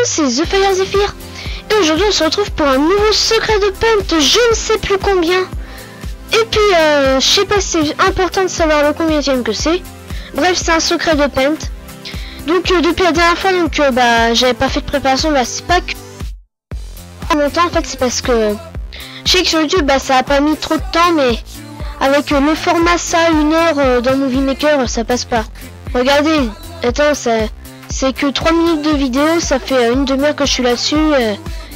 c'est The Fire Zephyr. Et aujourd'hui on se retrouve pour un nouveau secret de Paint, je ne sais plus combien. Et puis je sais pas si c'est important de savoir le combienième que c'est. Bref, c'est un secret de Paint. Donc depuis la dernière fois, donc j'avais pas fait de préparation, c'est pas que longtemps en fait, c'est parce que je sais que sur YouTube ça a pas mis trop de temps, mais avec le format ça 1 heure dans Movie Maker ça passe pas. Regardez, attends, c'est que 3 minutes de vidéo, ça fait une demi-heure que je suis là-dessus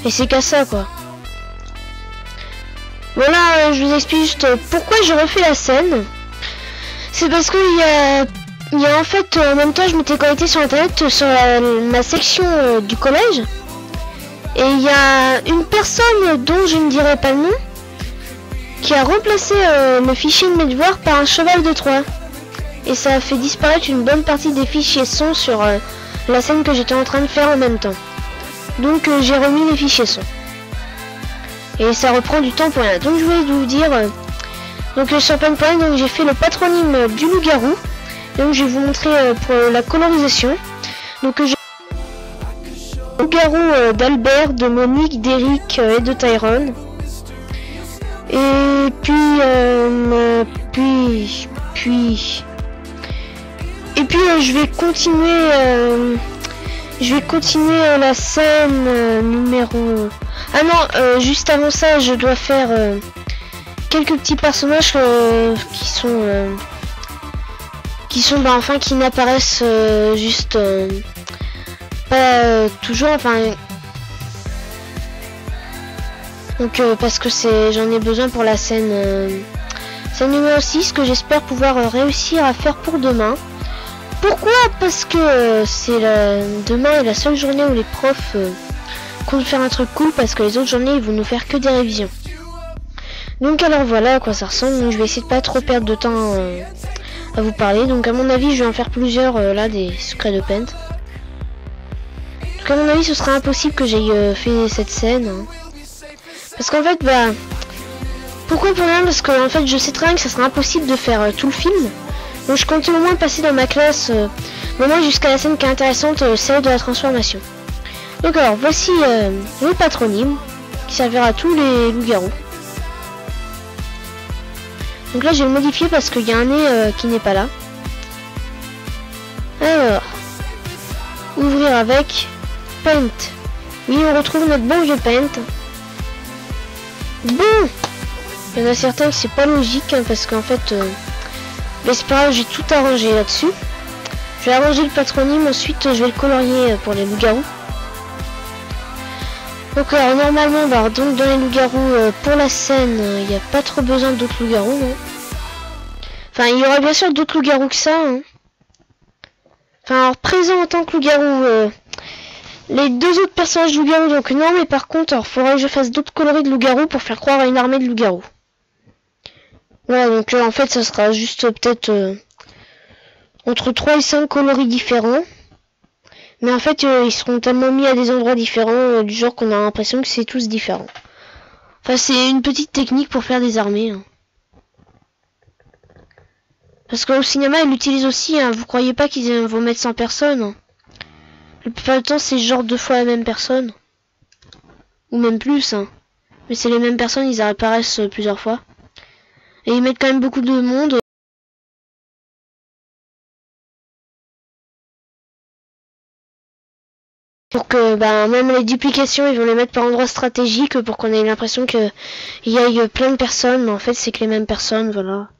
et c'est qu'à ça quoi. Voilà, je vous explique juste pourquoi je refais la scène. C'est parce que il y a en fait en même temps je m'étais connecté sur internet sur ma section du collège. Et il y a une personne dont je ne dirai pas le nom qui a remplacé le fichier de mes devoirs par un cheval de Troie. Et ça a fait disparaître une bonne partie des fichiers son sur la scène que j'étais en train de faire en même temps. Donc j'ai remis les fichiers son. Et ça reprend du temps pour rien. Donc je voulais vous dire, donc sur Paint.net, donc j'ai fait le patronyme du loup-garou. Donc je vais vous montrer pour la colorisation. Donc loup-garou d'Albert, de Monique, d'Eric et de Tyrone. Et puis je vais continuer la scène numéro. Ah non, juste avant ça, je dois faire quelques petits personnages qui n'apparaissent juste pas toujours, enfin. Donc parce que j'en ai besoin pour la scène numéro 6 que j'espère pouvoir réussir à faire pour demain. Pourquoi? Parce que demain est la seule journée où les profs comptent faire un truc cool, parce que les autres journées ils vont nous faire que des révisions. Donc alors voilà à quoi ça ressemble. Donc je vais essayer de pas trop perdre de temps à vous parler. Donc à mon avis je vais en faire plusieurs là, des secrets de Paint. Donc à mon avis ce sera impossible que j'aie fait cette scène hein. Parce qu'en fait pourquoi pour rien? Parce que en fait je sais très bien que ça sera impossible de faire tout le film. Donc je comptais au moins passer dans ma classe au moins jusqu'à la scène qui est intéressante, celle de la transformation. Donc alors voici le patronyme qui servira à tous les loups-garous. Donc là je vais le modifier parce qu'il y a un nez qui n'est pas là. Alors ouvrir avec Paint. Oui, on retrouve notre bon vieux Paint. Bon, il y en a certains que c'est pas logique hein, parce qu'en fait mais c'est pas grave, j'ai tout arrangé là-dessus. Je vais arranger le patronyme, ensuite je vais le colorier pour les loups-garous. Donc alors normalement donc dans les loups-garous pour la scène il n'y a pas trop besoin d'autres loups-garous non. Enfin il y aura bien sûr d'autres loups-garous que ça hein. Enfin alors présent en tant que loup-garou les deux autres personnages loups-garous donc non, mais par contre alors faudrait que je fasse d'autres coloris de loups-garous pour faire croire à une armée de loups-garous. Voilà, donc en fait ça sera juste peut-être entre 3 et 5 coloris différents. Mais en fait ils seront tellement mis à des endroits différents du genre qu'on a l'impression que c'est tous différents. Enfin c'est une petite technique pour faire des armées hein. Parce qu'au cinéma ils l'utilisent aussi hein. Vous croyez pas qu'ils vont mettre 100 personnes hein. La plupart du temps c'est genre 2 fois la même personne. Ou même plus hein. Mais c'est les mêmes personnes, ils apparaissent plusieurs fois. Et ils mettent quand même beaucoup de monde. Pour que même les duplications, ils vont les mettre par endroit stratégique pour qu'on ait l'impression qu'il y ait plein de personnes. Mais en fait, c'est que les mêmes personnes, voilà.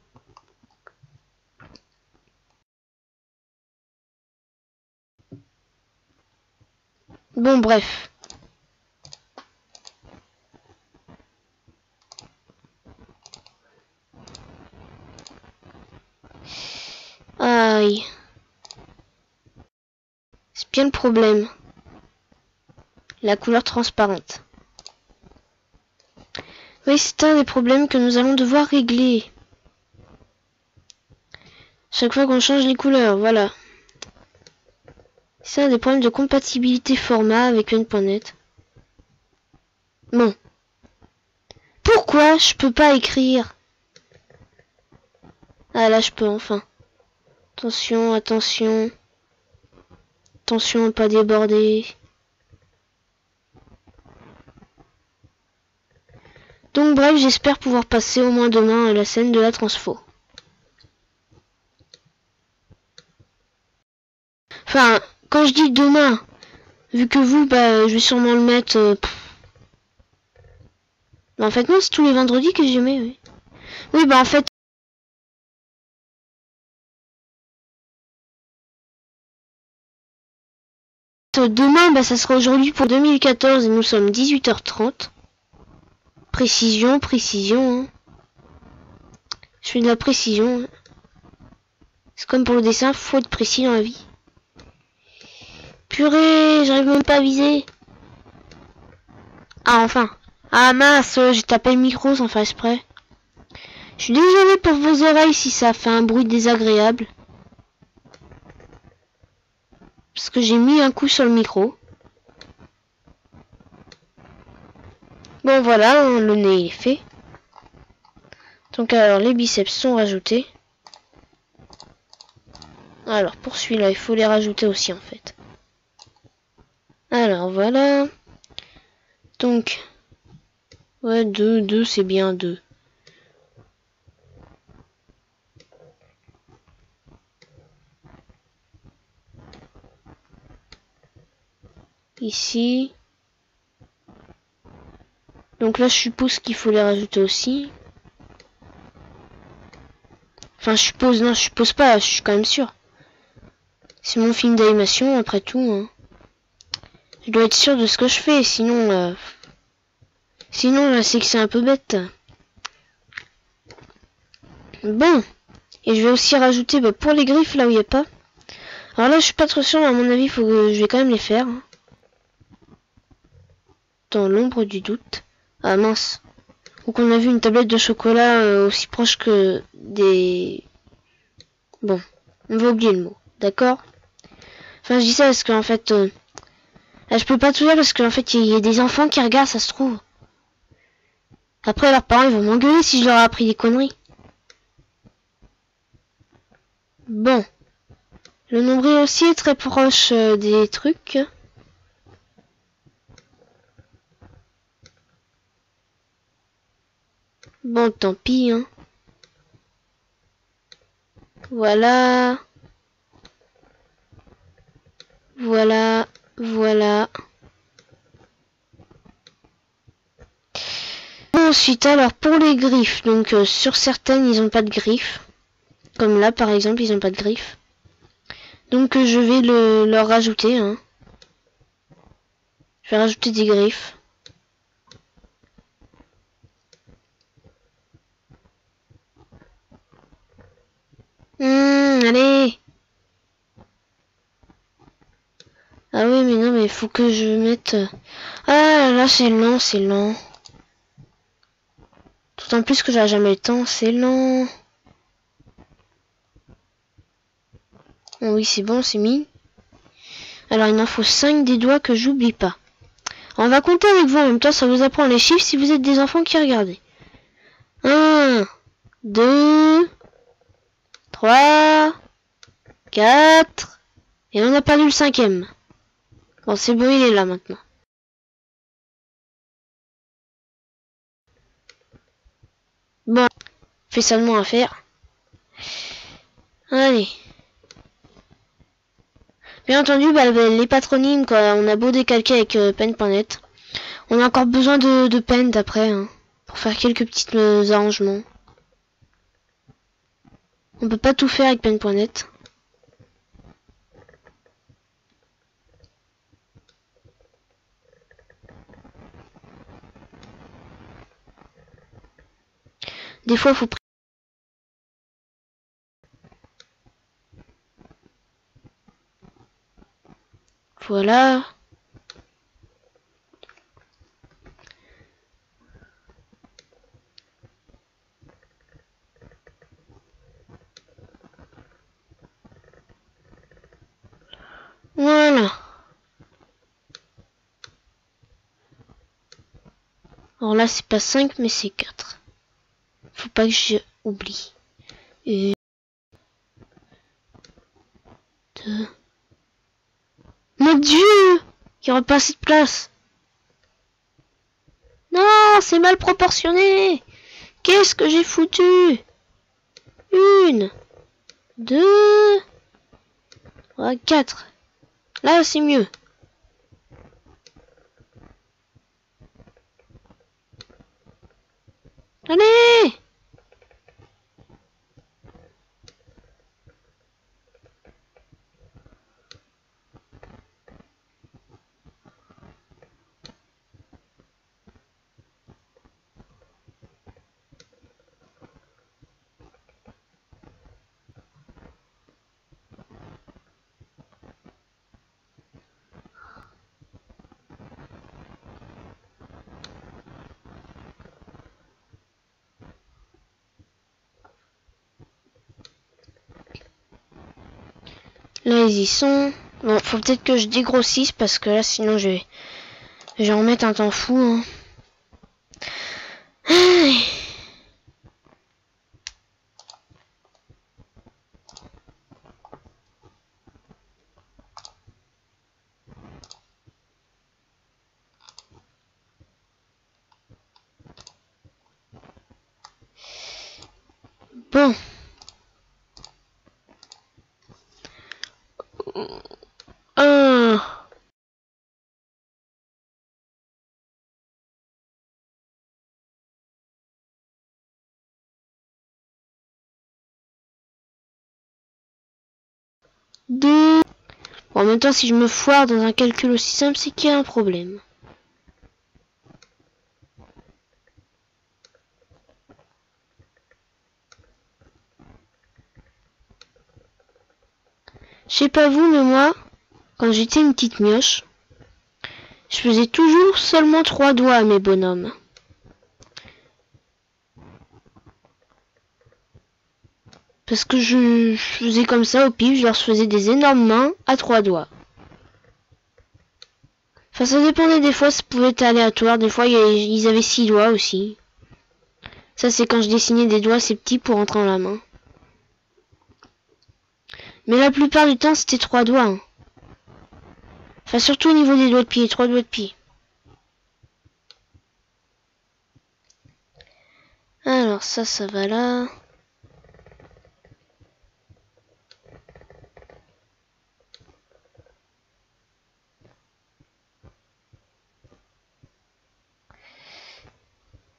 Bon, bref. Aïe. C'est bien le problème. La couleur transparente. Oui, c'est un des problèmes que nous allons devoir régler. Chaque fois qu'on change les couleurs, voilà. C'est un des problèmes de compatibilité format avec Paint.net. Bon. Pourquoi je peux pas écrire? Ah là je peux enfin. Attention, attention. Attention à pas déborder. Donc bref, j'espère pouvoir passer au moins demain à la scène de la transfo. Enfin, quand je dis demain, vu que vous, bah, je vais sûrement le mettre... Bah, en fait, non, c'est tous les vendredis que je mets, oui. Oui, bah en fait... Demain, bah, ça sera aujourd'hui pour 2014 et nous sommes 18h30. Précision, précision. Hein. Je fais de la précision. Hein. C'est comme pour le dessin, faut être précis dans la vie. Purée, j'arrive même pas à viser. Ah, enfin. Ah mince, j'ai tapé le micro sans faire exprès. Je suis désolé pour vos oreilles si ça fait un bruit désagréable. Parce que j'ai mis un coup sur le micro. Bon voilà, hein, le nez il est fait. Donc alors les biceps sont rajoutés. Alors pour celui-là, il faut les rajouter aussi en fait. Alors voilà. Donc, ouais, 2 c'est bien 2. Ici. Donc là, je suppose qu'il faut les rajouter aussi. Enfin, je suppose, non, je suppose pas, je suis quand même sûr. C'est mon film d'animation, après tout. Hein. Je dois être sûr de ce que je fais, sinon... Sinon, c'est que c'est un peu bête. Bon. Et je vais aussi rajouter, bah, pour les griffes, là où il n'y a pas. Alors là, je suis pas trop sûr, à mon avis, faut que je vais quand même les faire. Hein. Dans l'ombre du doute. Ah mince. Donc on a vu une tablette de chocolat aussi proche que des... Bon, on va oublier le mot, d'accord? Enfin, je dis ça parce qu'en fait... je peux pas tout dire parce qu'en fait, il y a des enfants qui regardent, ça se trouve. Après, leurs parents, ils vont m'engueuler si je leur ai appris des conneries. Bon. Le nombril aussi est très proche des trucs. Bon, tant pis, hein. Voilà. Voilà. Voilà. Ensuite, alors, pour les griffes. Donc, sur certaines, ils n'ont pas de griffes. Comme là, par exemple, ils n'ont pas de griffes. Donc, je vais leur rajouter, hein. Je vais rajouter des griffes. Allez. Ah oui, mais non, mais il faut que je mette... Ah là, c'est lent, c'est lent. D'autant plus que j'aurai jamais le temps, c'est lent. Oh oui, c'est bon, c'est mis. Alors, il m'en faut 5 des doigts que j'oublie pas. On va compter avec vous en même temps, ça vous apprend les chiffres si vous êtes des enfants qui regardez. 1, 2, 3, 4... Et on a perdu le 5e. Bon, c'est bon, il est là maintenant. Bon, fait seulement à faire. Allez. Bien entendu, bah, les patronymes, quoi. On a beau décalquer avec pen.net. On a encore besoin de pen d'après, hein, pour faire quelques petits arrangements. On peut pas tout faire avec pen.net. Des fois, faut... Voilà. Voilà. Alors là, c'est pas 5, mais c'est 4. Faut pas que j'oublie. 1, 2... Mon Dieu! Il n'y aura pas assez de place. Non, c'est mal proportionné. Qu'est-ce que j'ai foutu? 1, 2, 3, 4. Là, c'est mieux. Allez! Là, ils y sont. Bon, faut peut-être que je dégrossisse parce que là, sinon, je vais en mettre un temps fou. Hein. Bon. Un. Deux. Bon, en même temps, si je me foire dans un calcul aussi simple, c'est qu'il y a un problème. Je sais pas vous, mais moi, quand j'étais une petite mioche, je faisais toujours seulement 3 doigts à mes bonhommes. Parce que je faisais comme ça au pif, je leur faisais des énormes mains à 3 doigts. Enfin, ça dépendait des fois, ça pouvait être aléatoire. Des fois, ils avaient 6 doigts aussi. Ça, c'est quand je dessinais des doigts assez petits pour rentrer dans la main. Mais la plupart du temps, c'était 3 doigts. Hein. Enfin, surtout au niveau des doigts de pied, 3 doigts de pied. Alors, ça va là.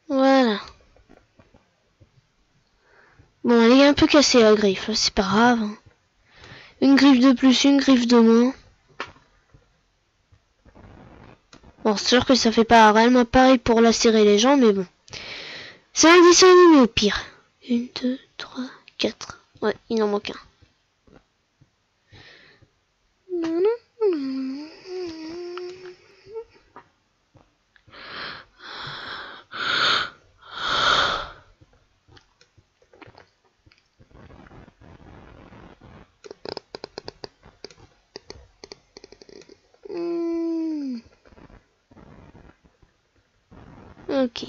Voilà. Bon, elle est un peu cassée la griffe, c'est pas grave. Hein. Une griffe de plus, une griffe de moins. Bon, c'est sûr que ça fait pas réellement pareil pour lacérer les gens, mais bon. C'est un dessin animé au pire. 1, 2, 3, 4. Ouais, il en manque un. Ok.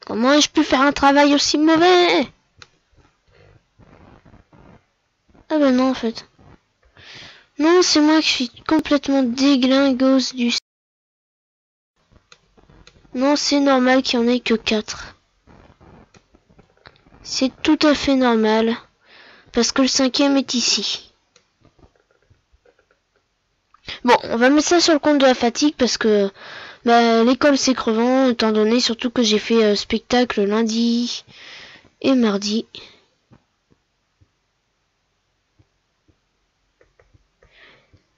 Comment ai-je pu faire un travail aussi mauvais? Ah bah non en fait. Non, c'est moi qui suis complètement déglingos du... Non, c'est normal qu'il n'y en ait que 4. C'est tout à fait normal. Parce que le 5e est ici. Bon, on va mettre ça sur le compte de la fatigue parce que bah, l'école c'est crevant, étant donné surtout que j'ai fait spectacle lundi et mardi.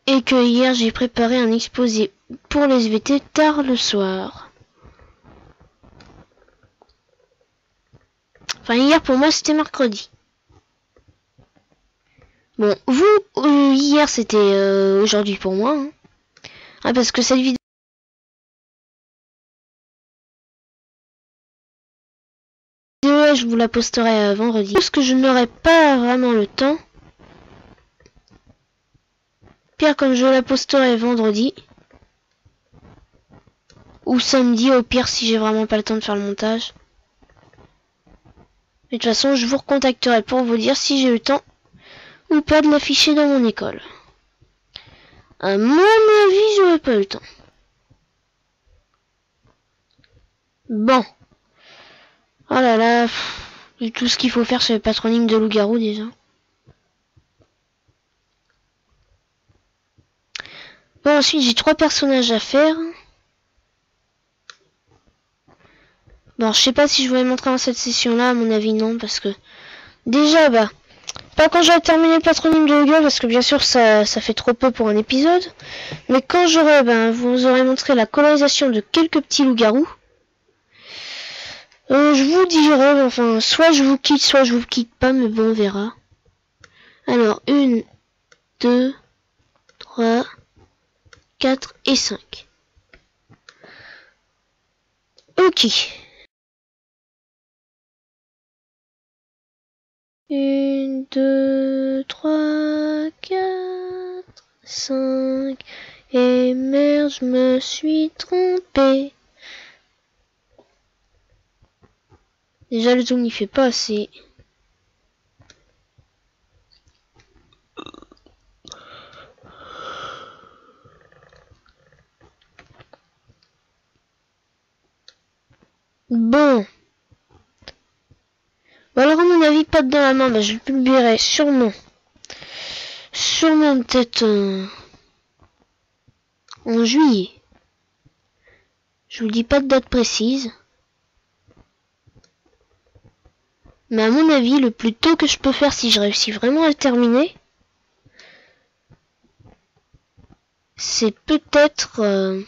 Et que hier j'ai préparé un exposé pour les SVT tard le soir. Enfin hier pour moi c'était mercredi. Bon, vous, hier c'était aujourd'hui pour moi. Hein. Ah, parce que cette vidéo... je vous la posterai vendredi. Parce que je n'aurai pas vraiment le temps. pire, comme je la posterai vendredi. Ou samedi, au pire, si j'ai vraiment pas le temps de faire le montage. Mais de toute façon, je vous recontacterai pour vous dire si j'ai eu le temps ou pas de l'afficher dans mon école. À mon avis, j'aurais pas eu le temps. Bon. Oh là là. Tout ce qu'il faut faire sur le patronyme de loup-garou déjà. Bon, ensuite, j'ai 3 personnages à faire. Bon, je sais pas si je vais montrer dans cette session-là, à mon avis non, parce que... Déjà, bah... Pas quand j'aurai terminé le patronyme de loup-garou, parce que bien sûr, ça fait trop peu pour un épisode. Mais quand j'aurai, vous aurez montré la colorisation de quelques petits loups-garous. Je vous dirai, enfin, soit je vous quitte pas, mais bon, on verra. Alors, 1, 2, 3, 4 et 5. Ok. 1, 2, 3, 4, 5. Et merde, je me suis trompé. Déjà, le zoom n'y fait pas assez. Bon. Bon, alors, à mon avis, pas dans la main. Bah, je le publierai sûrement. Sûrement, peut-être en juillet. Je vous dis pas de date précise. Mais à mon avis, le plus tôt que je peux faire si je réussis vraiment à le terminer, c'est peut-être le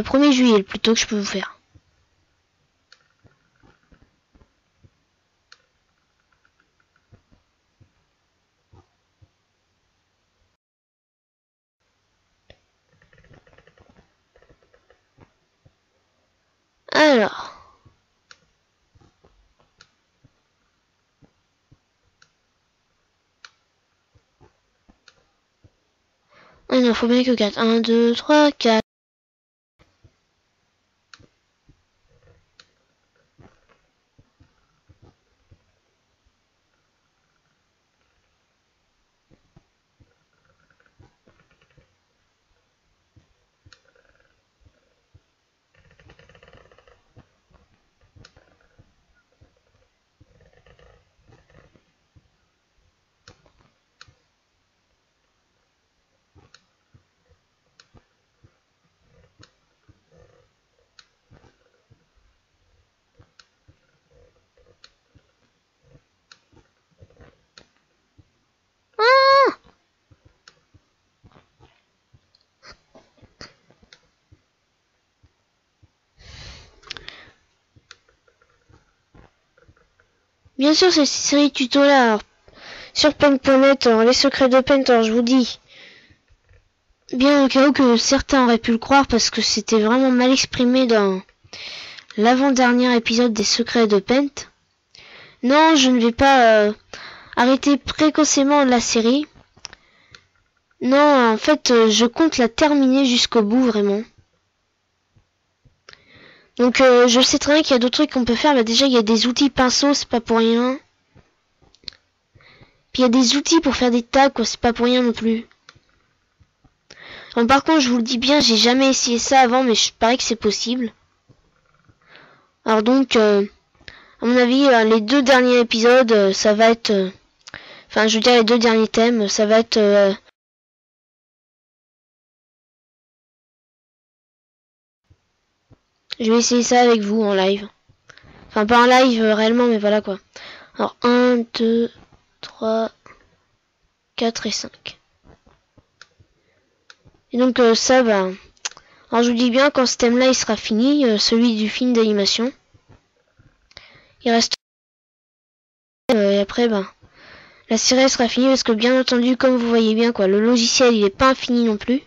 1er juillet, le plus tôt que je peux vous faire. Alors. Ah non, faut bien que 4. 1, 2, 3, 4. Bien sûr, cette série tuto là, sur Paint.net, les secrets de Paint, alors je vous dis, bien au cas où que certains auraient pu le croire parce que c'était vraiment mal exprimé dans l'avant-dernier épisode des secrets de Paint. Non, je ne vais pas arrêter précocement la série. Non, en fait, je compte la terminer jusqu'au bout, vraiment. Donc, je sais très bien qu'il y a d'autres trucs qu'on peut faire. Bah, déjà, il y a des outils pinceaux, c'est pas pour rien. Puis, il y a des outils pour faire des tags, quoi, c'est pas pour rien non plus. Donc, par contre, je vous le dis bien, j'ai jamais essayé ça avant, mais je parie que c'est possible. Alors donc, à mon avis, les 2 derniers épisodes, ça va être... Enfin, je veux dire, les 2 derniers thèmes, ça va être... Je vais essayer ça avec vous en live. Enfin, pas en live réellement, mais voilà quoi. Alors, 1, 2, 3, 4 et 5. Et donc, ça, bah... Alors, je vous dis bien, quand ce thème-là, il sera fini, celui du film d'animation. Il reste... et après, bah... La série sera finie parce que, bien entendu, comme vous voyez bien, quoi, le logiciel, il est pas infini non plus.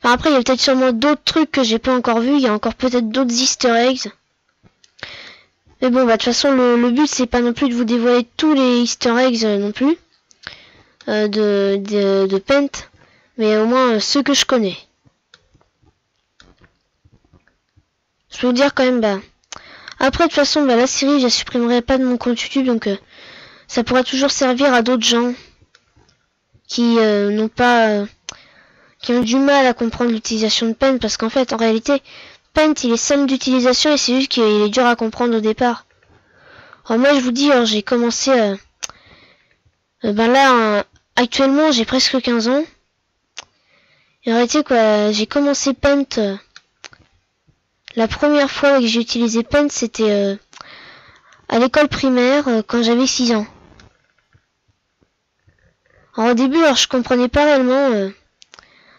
Enfin, après, il y a peut-être sûrement d'autres trucs que j'ai pas encore vus. Il y a encore peut-être d'autres easter eggs. Mais bon, bah, de toute façon, le but, c'est pas non plus de vous dévoiler tous les easter eggs non plus. de Paint, mais au moins ceux que je connais. Je peux vous dire quand même, bah, après de toute façon, bah, la série, je la supprimerai pas de mon compte YouTube, donc ça pourra toujours servir à d'autres gens qui n'ont pas, qui ont du mal à comprendre l'utilisation de Paint, parce qu'en fait, en réalité, Paint, il est simple d'utilisation et c'est juste qu'il est dur à comprendre au départ. Alors moi, je vous dis, j'ai commencé, ben là, actuellement, j'ai presque 15 ans. Et en réalité, quoi, j'ai commencé Paint, la première fois que j'ai utilisé Paint, c'était à l'école primaire, quand j'avais 6 ans. Alors au début, alors je comprenais pas réellement.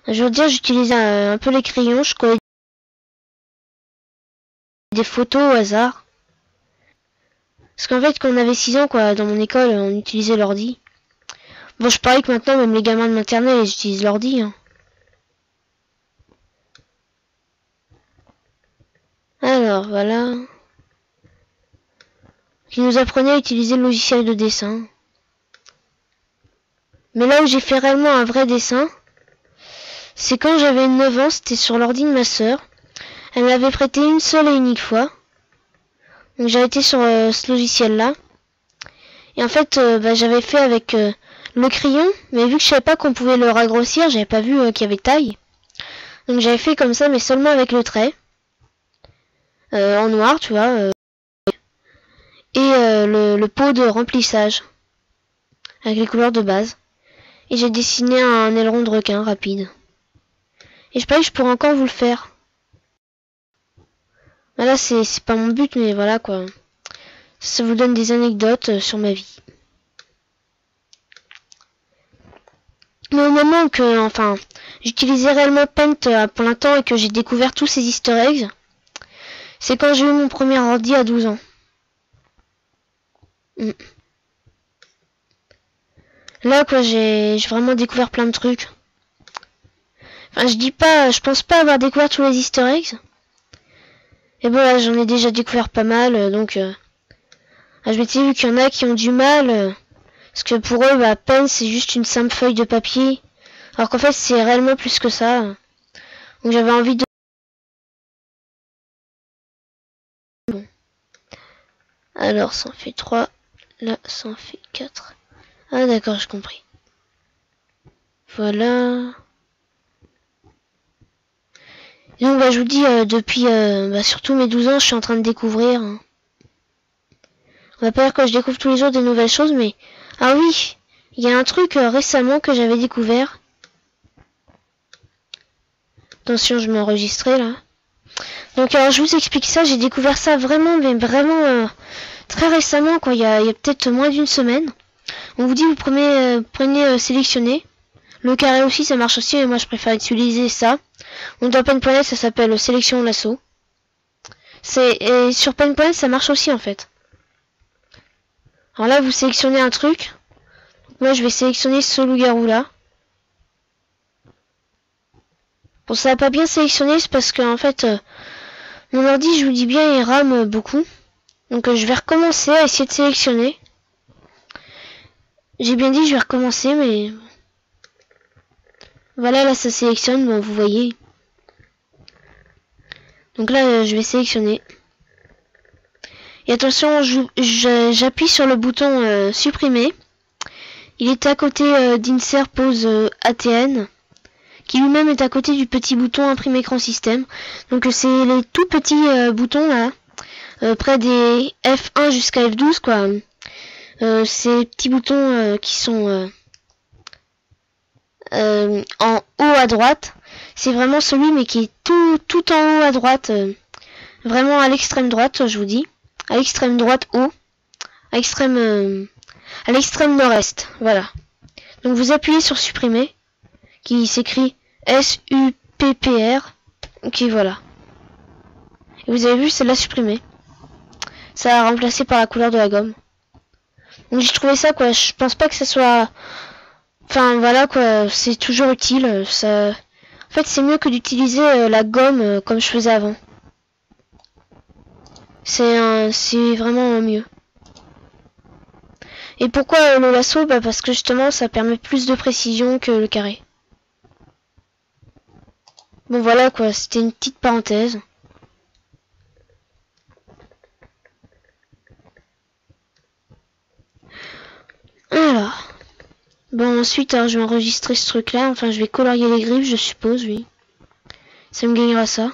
Je veux dire, j'utilisais un peu les crayons, je collais des photos au hasard. Parce qu'en fait, quand on avait 6 ans, quoi, dans mon école, on utilisait l'ordi. Bon, je parie que maintenant, même les gamins de maternelle, ils utilisent l'ordi. Hein. Alors, voilà. Qui nous apprenait à utiliser le logiciel de dessin. Mais là où j'ai fait réellement un vrai dessin, c'est quand j'avais 9 ans, c'était sur l'ordi de ma sœur. Elle me l'avait prêté une seule et unique fois. Donc j'ai été sur ce logiciel-là. Et en fait, bah, j'avais fait avec le crayon, mais vu que je savais pas qu'on pouvait le raccourcir, j'avais pas vu qu'il y avait taille. Donc j'avais fait comme ça, mais seulement avec le trait. En noir, tu vois. Et le pot de remplissage. Avec les couleurs de base. Et j'ai dessiné un aileron de requin rapide. Et je parie que je pourrais encore vous le faire. Voilà, c'est pas mon but, mais voilà quoi. Ça vous donne des anecdotes sur ma vie. Mais au moment que, enfin, j'utilisais réellement Paint à plein temps et que j'ai découvert tous ces easter eggs, c'est quand j'ai eu mon premier ordi à 12 ans. Là quoi, j'ai vraiment découvert plein de trucs. Enfin, je pense pas avoir découvert tous les easter eggs. Et bon là, j'en ai déjà découvert pas mal, donc je m'étais vu qu'il y en a qui ont du mal, parce que pour eux, bah, Paint c'est juste une simple feuille de papier, alors qu'en fait c'est réellement plus que ça. Donc j'avais envie de... Bon. Alors ça en fait 3, là ça en fait 4. Ah d'accord, j'ai compris. Voilà. Et donc bah, je vous dis, depuis bah, surtout mes 12 ans, je suis en train de découvrir. Hein. On va pas dire que je découvre tous les jours des nouvelles choses, mais... Ah oui, il y a un truc récemment que j'avais découvert. Attention, je m'ai enregistré là. Donc alors je vous explique ça, j'ai découvert ça vraiment, mais vraiment très récemment, quoi. Il y a peut-être moins d'une semaine. On vous dit, vous prenez sélectionner. Le carré aussi, ça marche aussi, mais moi je préfère utiliser ça. Donc dans Paint.net, ça s'appelle sélection lasso. Et sur Paint.net, ça marche aussi en fait. Alors là, vous sélectionnez un truc. Moi, je vais sélectionner ce loup-garou là. Bon, ça n'a pas bien sélectionné, c'est parce que en fait, mon ordi, je vous dis bien, il rame beaucoup. Donc je vais recommencer à essayer de sélectionner. J'ai bien dit, je vais recommencer, mais... Voilà, là, ça sélectionne, bon, vous voyez. Donc là, je vais sélectionner. Et attention, j'appuie sur le bouton supprimer. Il est à côté d'Insert Pose ATN, qui lui-même est à côté du petit bouton imprimer écran système. Donc c'est les tout petits boutons là, près des F1 jusqu'à F12 quoi. Ces petits boutons qui sont en haut à droite. C'est vraiment celui mais qui est tout en haut à droite, vraiment à l'extrême droite, je vous dis. À l'extrême droite haut, à l'extrême nord-est, voilà. Donc vous appuyez sur supprimer, qui s'écrit SUPPR, ok voilà. Et vous avez vu, c'est là supprimé. Ça a remplacé par la couleur de la gomme. Donc j'ai trouvé ça quoi, je pense pas que ça soit... Enfin voilà quoi, c'est toujours utile, ça... En fait c'est mieux que d'utiliser la gomme comme je faisais avant. C'est vraiment mieux. Et pourquoi le lasso? Bah parce que justement ça permet plus de précision que le carré. Bon voilà quoi, c'était une petite parenthèse. Alors. Bon ensuite alors, je vais enregistrer ce truc là, enfin je vais colorier les griffes je suppose, oui. Ça me gagnera ça.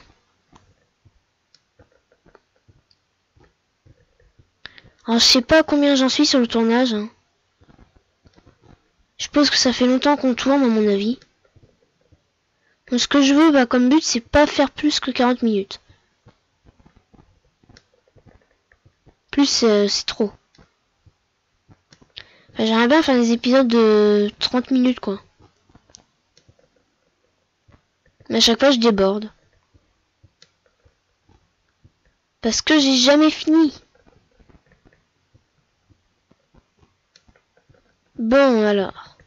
Alors je sais pas combien j'en suis sur le tournage. Hein. Je suppose que ça fait longtemps qu'on tourne à mon avis. Donc ce que je veux bah, comme but c'est pas faire plus que 40 minutes. Plus c'est trop. Enfin, j'aimerais bien faire des épisodes de 30 minutes quoi. Mais à chaque fois je déborde. Parce que j'ai jamais fini. Bon alors.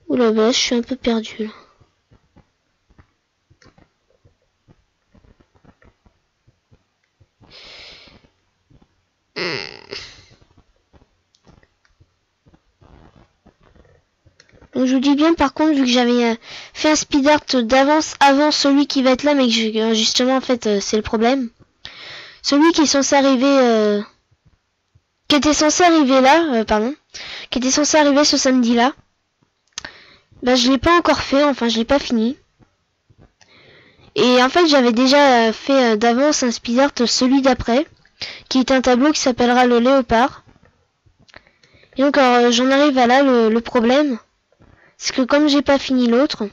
Oula bah je suis un peu perdu là. Donc je vous dis bien par contre vu que j'avais fait un speed art d'avance avant celui qui va être là mais que justement en fait c'est le problème. Celui qui est censé arriver qui était censé arriver là qui était censé arriver ce samedi là. Bah je l'ai pas encore fait, enfin je l'ai pas fini. Et en fait j'avais déjà fait d'avance un speed art celui d'après qui est un tableau qui s'appellera le léopard. Et donc j'en arrive à là le problème. C'est que comme j'ai pas fini l'autre,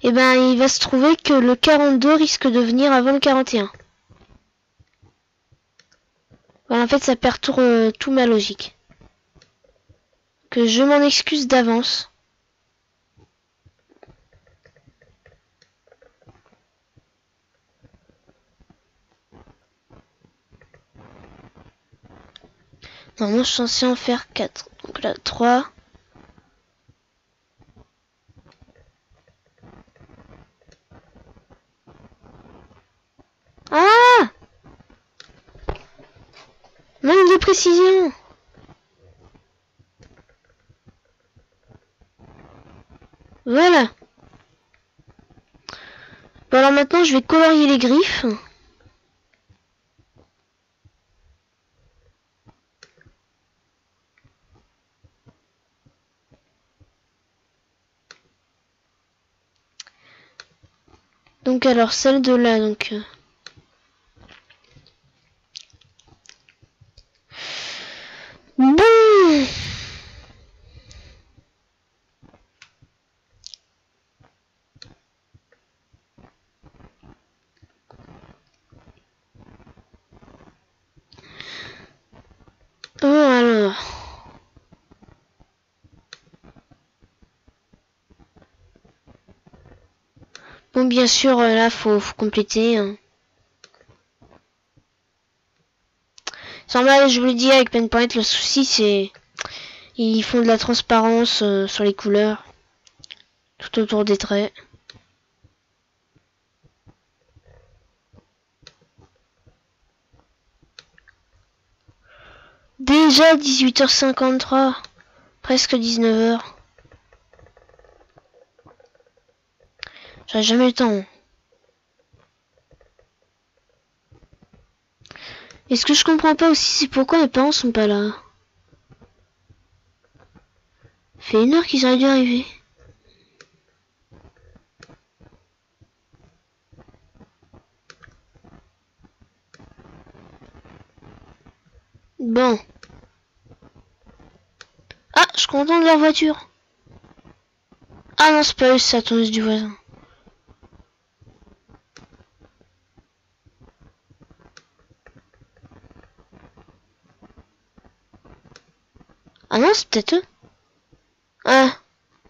et ben il va se trouver que le 42 risque de venir avant le 41. Voilà, en fait ça perturbe tout ma logique. Que je m'en excuse d'avance. Normalement je suis censé en faire 4. Donc là 3. Ah! Manque de précision. Voilà. Bon alors maintenant je vais colorier les griffes. Donc alors celle de là donc. Bon. Bon alors. Bon bien sûr là faut compléter. Hein. Sans mal, je vous le dis avec Penpoint, le souci c'est ils font de la transparence sur les couleurs tout autour des traits. Déjà 18h53, presque 19h. J'aurais jamais le temps. Et ce que je comprends pas aussi, c'est pourquoi mes parents sont pas là. Ça fait 1 heure qu'ils auraient dû arriver. Bon. Ah, je suis content de leur voiture. Ah non, c'est pas eux, c'est la tondeuse du voisin. Ah non, c'est peut-être eux. Ah.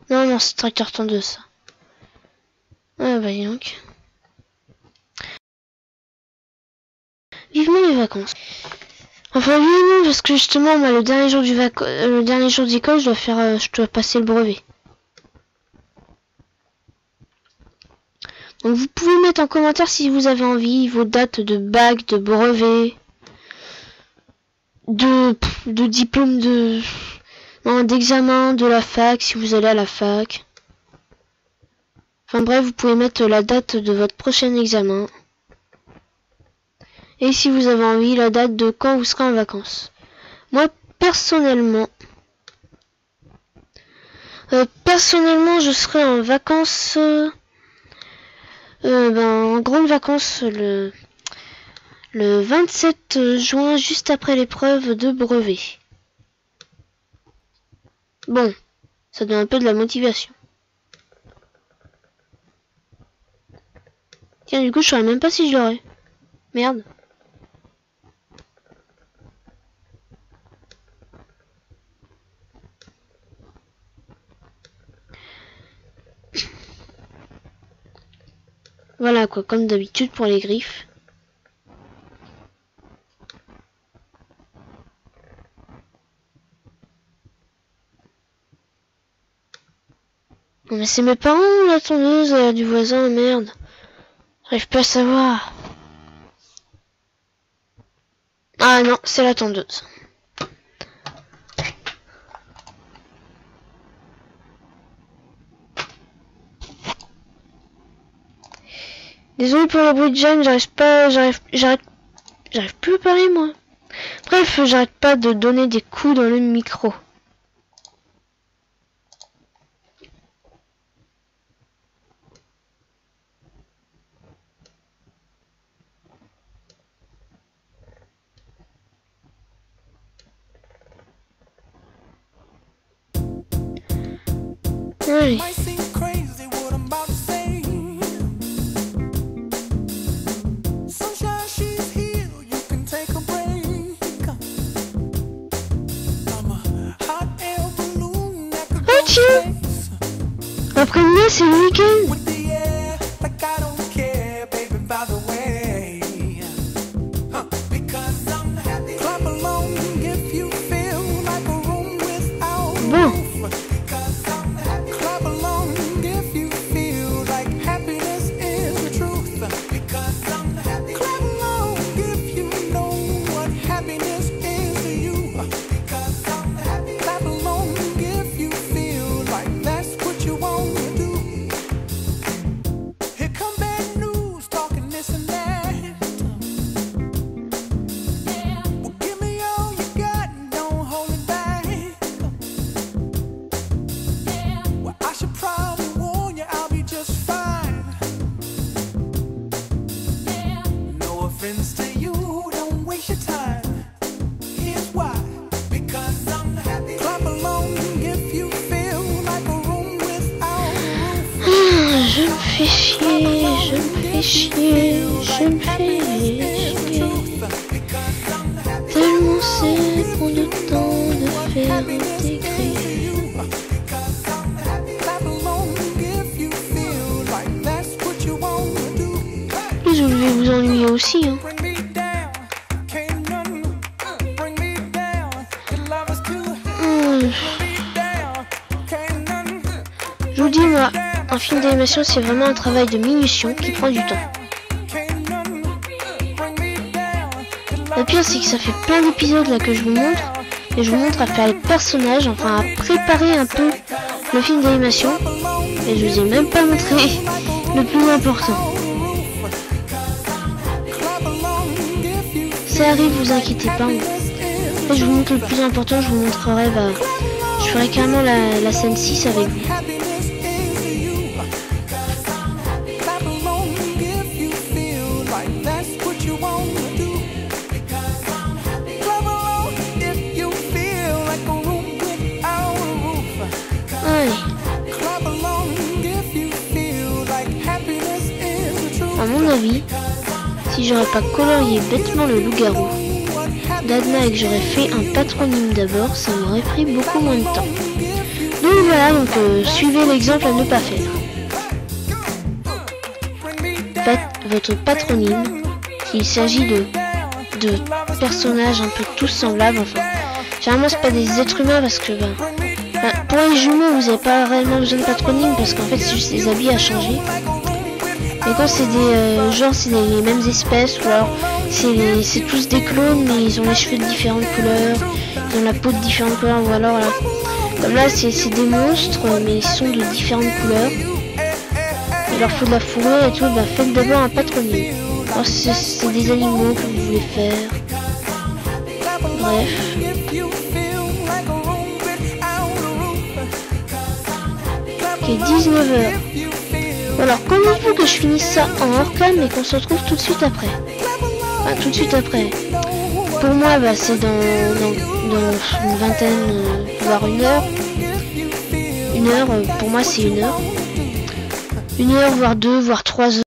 Non, non, c'est tracteur tondeuse, ça. Ah bah dis donc. Vivement les vacances. Enfin oui et non, parce que justement moi le dernier jour d'école je dois passer le brevet. Donc vous pouvez mettre en commentaire si vous avez envie vos dates de bac, de brevet, de diplôme d'examen de la fac si vous allez à la fac. Enfin bref, vous pouvez mettre la date de votre prochain examen. Et si vous avez envie, la date de quand vous serez en vacances. Moi, personnellement, je serai en vacances, en grande vacances le 27 juin, juste après l'épreuve de brevet. Bon, ça donne un peu de la motivation. Tiens, du coup, je saurais même pas si je l'aurai. Merde. Voilà quoi, comme d'habitude pour les griffes. Non mais c'est mes parents ou la tondeuse du voisin, merde. J'arrive pas à savoir. Ah non, c'est la tondeuse. Désolé pour le bruit de Jeanne, j'arrive plus à parler moi. Bref, j'arrête pas de donner des coups dans le micro. Oui. Oh tiens, après-demain c'est le week-end. Bon. Je me fais chier. Tellement c'est prendre le temps de faire intégrer. Je vais vous ennuyer aussi, hein. Je vous dis, moi, un film d'animation, c'est vraiment un travail de minution qui prend du temps. Le pire, c'est que ça fait plein d'épisodes là que je vous montre, et je vous montre à faire les personnages, enfin à préparer un peu le film d'animation, et je vous ai même pas montré le plus important. Ça arrive, vous inquiétez pas. Et je vous montre le plus important, je vous montrerai, je ferai carrément la scène 6 avec vous. À mon avis, si j'aurais pas colorié bêtement le loup-garou d'Adna et que j'aurais fait un patronyme d'abord, ça m'aurait pris beaucoup moins de temps. Donc voilà, suivez l'exemple à ne pas faire. Faites votre patronyme, s'il s'agit de personnages un peu tous semblables. Enfin, généralement c'est pas des êtres humains parce que pour les jumeaux vous n'avez pas réellement besoin de patronyme parce qu'en fait c'est juste des habits à changer. Mais quand c'est des genre c'est les mêmes espèces ou alors c'est tous des clones mais ils ont les cheveux de différentes couleurs, ils ont la peau de différentes couleurs ou alors là, comme là c'est des monstres mais ils sont de différentes couleurs. Il leur faut de la fourrure et tout, bah faites d'abord un patronyme. Alors c'est des animaux que vous voulez faire. Bref. Ok, 19h. Alors, comment il faut que je finisse ça en hors-cam et qu'on se retrouve tout de suite après? Enfin, tout de suite après. Pour moi, bah, c'est dans une vingtaine, voire une heure. Une heure, pour moi, c'est une heure. Une heure, voire deux, voire 3 heures.